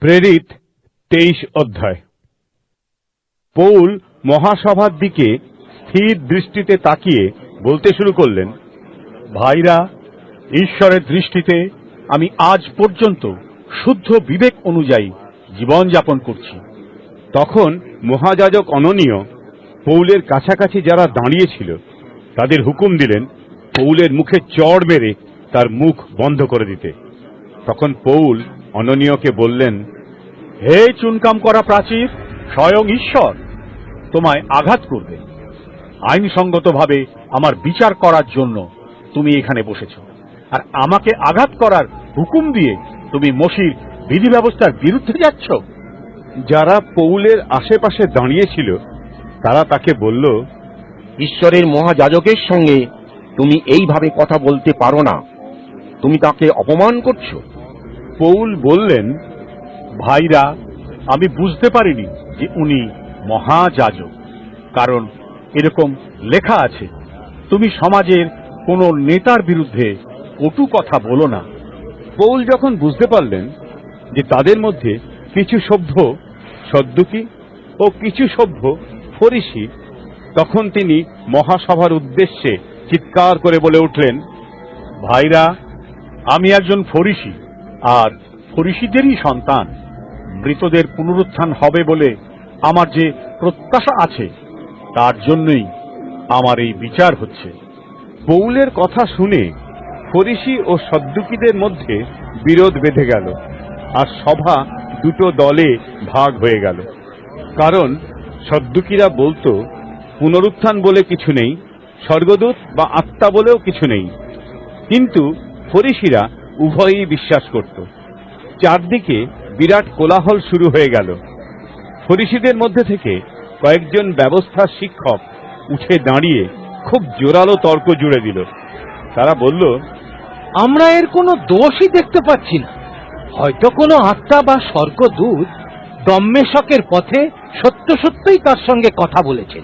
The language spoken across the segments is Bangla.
প্রেরিত 23 অধ্যায়। পৌল মহাসভার দিকে স্থির দৃষ্টিতে তাকিয়ে বলতে শুরু করলেন, ভাইরা, ঈশ্বরের দৃষ্টিতে আমি আজ পর্যন্ত শুদ্ধ বিবেক অনুযায়ী জীবন যাপন করছি। তখন মহাযাজক অননীয় পৌলের কাছাকাছি যারা দাঁড়িয়েছিল তাদের হুকুম দিলেন পৌলের মুখে চড় মেরে তার মুখ বন্ধ করে দিতে। তখন পৌল অননীয়কে বললেন, হে চুনকাম করা প্রাচীর, স্বয়ং ঈশ্বর তোমায় আঘাত করবে। আইনসঙ্গতভাবে আমার বিচার করার জন্য তুমি এখানে বসেছ, আর আমাকে আঘাত করার হুকুম দিয়ে তুমি মসির বিধি ব্যবস্থার বিরুদ্ধে যাচ্ছ। যারা পৌলের আশেপাশে দাঁড়িয়েছিল তারা তাকে বলল, ঈশ্বরের মহাযাজকের সঙ্গে তুমি এইভাবে কথা বলতে পারো না, তুমি তাকে অপমান করছো। পৌল বললেন, ভাইরা, আমি বুঝতে পারিনি যে উনি মহাযাজক, কারণ এরকম লেখা আছে, তুমি সমাজের কোন নেতার বিরুদ্ধে কটু কথা বলো না। পৌল যখন বুঝতে পারলেন যে তাদের মধ্যে কিছু সভ্য সদ্দুকী ও কিছু সভ্য ফরিসি, তখন তিনি মহাসভার উদ্দেশ্যে চিৎকার করে বলে উঠলেন, ভাইরা, আমি একজন ফরিসি আর ফরিসিদেরই সন্তান। মৃতদের পুনরুত্থান হবে বলে আমার যে প্রত্যাশা আছে, তার জন্যই আমার এই বিচার হচ্ছে। পৌলের কথা শুনে ফরিসি ও সদ্দুকীদের মধ্যে বিরোধ বেঁধে গেল, আর সভা দুটো দলে ভাগ হয়ে গেল। কারণ সদ্দুকীরা বলতো পুনরুত্থান বলে কিছু নেই, স্বর্গদূত বা আত্মা বলেও কিছু নেই, কিন্তু ফরিসিরা উভয়ই বিশ্বাস করত। চারদিকে বিরাট কোলাহল শুরু হয়ে গেল। ফরিসিদের মধ্যে থেকে কয়েকজন ব্যবস্থার শিক্ষক উঠে দাঁড়িয়ে খুব জোরালো তর্ক জুড়ে দিল। তারা বলল, আমরা এর কোনো দোষই দেখতে পাচ্ছি না। হয়তো কোনো আত্মা বা স্বর্গদূত দম্মেশকের পথে সত্য সত্যই তার সঙ্গে কথা বলেছেন।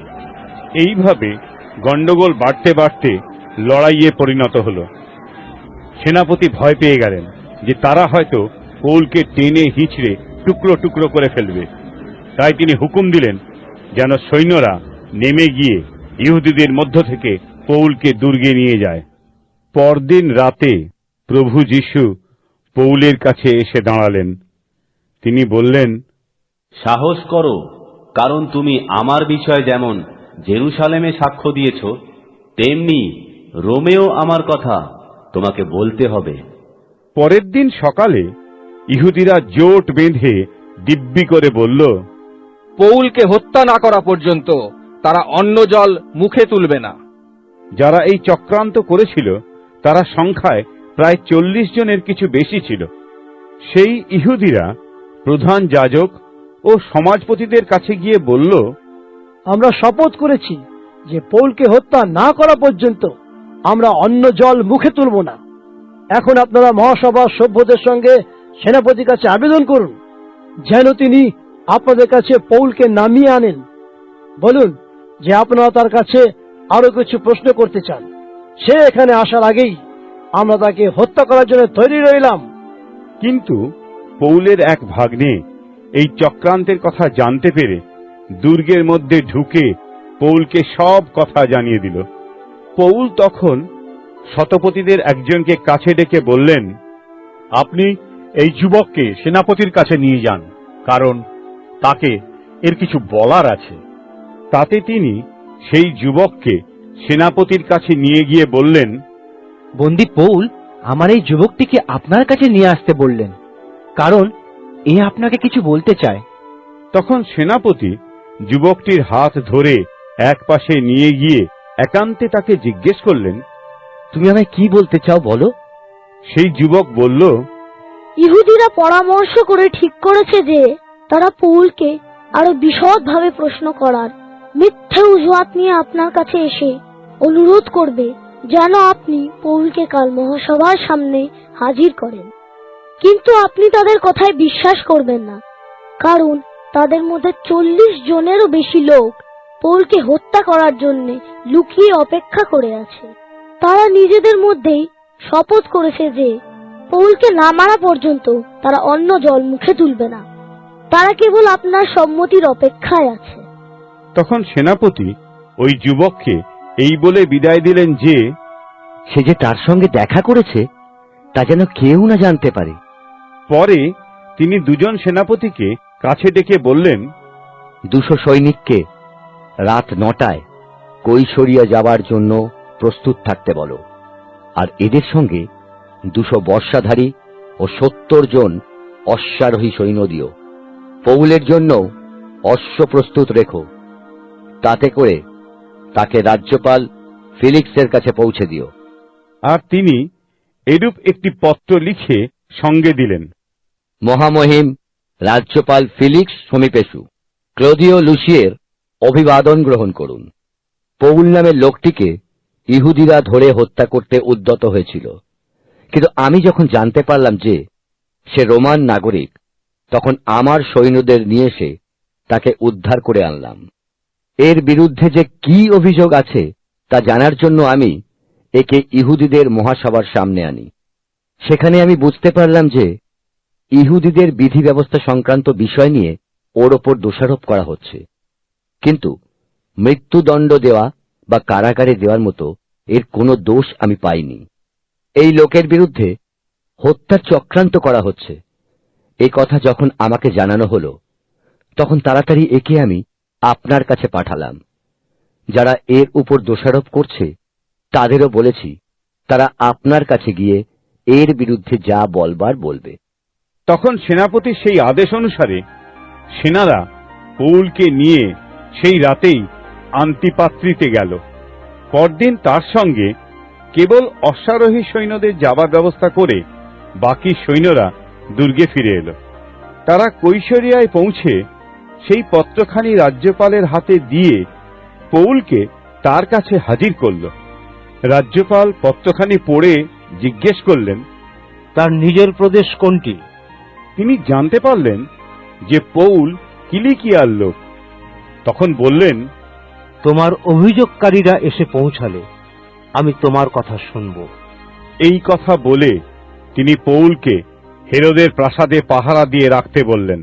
এইভাবে গন্ডগোল বাড়তে বাড়তে লড়াইয়ে পরিণত হলো। সেনাপতি ভয় পেয়ে গেলেন যে তারা হয়তো পৌলকে টেনে হিঁচড়ে টুকরো টুকরো করে ফেলবে। তাই তিনি হুকুম দিলেন যেন সৈন্যরা নেমে গিয়ে ইহুদিদের মধ্য থেকে পৌলকে দুর্গে নিয়ে যায়। পরদিন রাতে প্রভু যীশু পৌলের কাছে এসে দাঁড়ালেন। তিনি বললেন, সাহস করো, কারণ তুমি আমার বিষয়ে যেমন জেরুসালেমে সাক্ষ্য দিয়েছ, তেমনি রোমেও আমার কথা তোমাকে বলতে হবে। পরের দিন সকালে ইহুদিরা জোট বেঁধে দিব্যি করে বলল, পৌলকে হত্যা না করা পর্যন্ত তারা অন্ন জল মুখে তুলবে না। যারা এই চক্রান্ত করেছিল তারা সংখ্যায় প্রায় 40 জনের কিছু বেশি ছিল। সেই ইহুদিরা প্রধান যাজক ও সমাজপতিদের কাছে গিয়ে বলল, আমরা শপথ করেছি যে পৌলকে হত্যা না করা পর্যন্ত আমরা অন্ন জল মুখে তুলব না। এখন আপনারা মহাসভার সভ্যদের সঙ্গে সেনাপতির কাছে আবেদন করুন যেন তিনি আপনাদের কাছে পৌলকে নামিয়ে আনেন। বলুন যে আপনারা তার কাছে আরো কিছু প্রশ্ন করতে চান। সে এখানে আসার আগেই আমরা তাকে হত্যা করার জন্য তৈরি রইলাম। কিন্তু পৌলের এক ভাগ্নে এই চক্রান্তের কথা জানতে পেরে দুর্গের মধ্যে ঢুকে পৌলকে সব কথা জানিয়ে দিল। পৌল তখন শতপতিদের একজনকে কাছে ডেকে বললেন, আপনি এই যুবককে সেনাপতির কাছে নিয়ে যান, কারণ তাকে এর কিছু বলার আছে। তাতে তিনি সেই যুবককে সেনাপতির কাছে নিয়ে গিয়ে বললেন, বন্দী পৌল আমার এই যুবকটিকে আপনার কাছে নিয়ে আসতে বললেন, কারণ এ আপনাকে কিছু বলতে চায়। তখন সেনাপতি যুবকটির হাত ধরে এক পাশে নিয়ে গিয়ে একান্তে তাকে জিজ্ঞেস করলেন, তুমি আমায় কি বলতে চাও বলো। সেই যুবক বলল, ইহুদিরা পরামর্শ করে ঠিক করেছে যে তারা পৌলকে আরো বিশদভাবে প্রশ্ন করার মিথ্যে অজুহাত নিয়ে আপনার কাছে এসে অনুরোধ করবে যেন আপনি পৌলকে কাল মহাসভার সামনে হাজির করেন। কিন্তু আপনি তাদের কথায় বিশ্বাস করবেন না, কারণ তাদের মধ্যে 40 জনেরও বেশি লোক পৌলকে হত্যা করার জন্য লুকিয়ে অপেক্ষা করে আছে। তারা নিজেদের মধ্যেই শপথ করেছে যে পৌলকে না মারা পর্যন্ত তারা অন্ন জল মুখে তুলবে না। তারা কেবল আপনার সম্মতির অপেক্ষায় আছে। তখন সেনাপতি ওই যুবককে এই বলে বিদায় দিলেন যে সে যে তার সঙ্গে দেখা করেছে তা যেন কেউ না জানতে পারে। পরে তিনি দুজন সেনাপতিকে কাছে ডেকে বললেন, 200 সৈনিককে রাত 9টায় কৈশরিয়া যাবার জন্য প্রস্তুত থাকতে বলো, আর এদের সঙ্গে 200 বর্ষাধারী ও 70 জন অশ্বারোহী সৈন্য দিও। পৌলের জন্য অশ্ব প্রস্তুত রেখো, তাতে করে তাকে রাজ্যপাল ফিলিক্সের কাছে পৌঁছে দিও। আর তিনি এরূপ একটি পত্র লিখে সঙ্গে দিলেন। মহামহিম রাজ্যপাল ফিলিক্স সমীপেষু, ক্লদিও লুসিয়ের অভিবাদন গ্রহণ করুন। পৌল নামের লোকটিকে ইহুদিরা ধরে হত্যা করতে উদ্যত হয়েছিল, কিন্তু আমি যখন জানতে পারলাম যে সে রোমান নাগরিক, তখন আমার সৈন্যদের নিয়ে এসে তাকে উদ্ধার করে আনলাম। এর বিরুদ্ধে যে কি অভিযোগ আছে তা জানার জন্য আমি একে ইহুদিদের মহাসভার সামনে আনি। সেখানে আমি বুঝতে পারলাম যে ইহুদিদের বিধি ব্যবস্থা সংক্রান্ত বিষয় নিয়ে ওর ওপর দোষারোপ করা হচ্ছে, কিন্তু মৃত্যুদণ্ড দেওয়া বা কারাগারে দেওয়ার মতো এর কোনো দোষ আমি পাইনি। এই লোকের বিরুদ্ধে হত্যার চক্রান্ত করা হচ্ছে এই কথা যখন আমাকে জানানো হলো, তখন তাড়াতাড়ি একে আমি আপনার কাছে পাঠালাম। যারা এর উপর দোষারোপ করছে তাদেরও বলেছি তারা আপনার কাছে গিয়ে এর বিরুদ্ধে যা বলবার বলবে। তখন সেনাপতির সেই আদেশ অনুসারে সেনারা পৌলকে নিয়ে সেই রাতেই আন্তিপাত্রিতে গেল। পরদিন তার সঙ্গে কেবল অশ্বারোহী সৈন্যদের যাবার ব্যবস্থা করে বাকি সৈন্যরা দুর্গে ফিরে এলো। তারা কৈশরিয়ায় পৌঁছে সেই পত্রখানি রাজ্যপালের হাতে দিয়ে পৌলকে তার কাছে হাজির করল। রাজ্যপাল পত্রখানি পড়ে জিজ্ঞেস করলেন, তার নিজের প্রদেশ কোনটি? তিনি জানতে পারলেন যে পৌল কিলিকিয়ার লোক। তখন বললেন, তোমার অভিযোগকারীরা এসে পৌঁছালে আমি তোমার কথা শুনব। এই কথা বলে তিনি পৌলকে হেরোদের প্রাসাদে পাহারা দিয়ে রাখতে বললেন।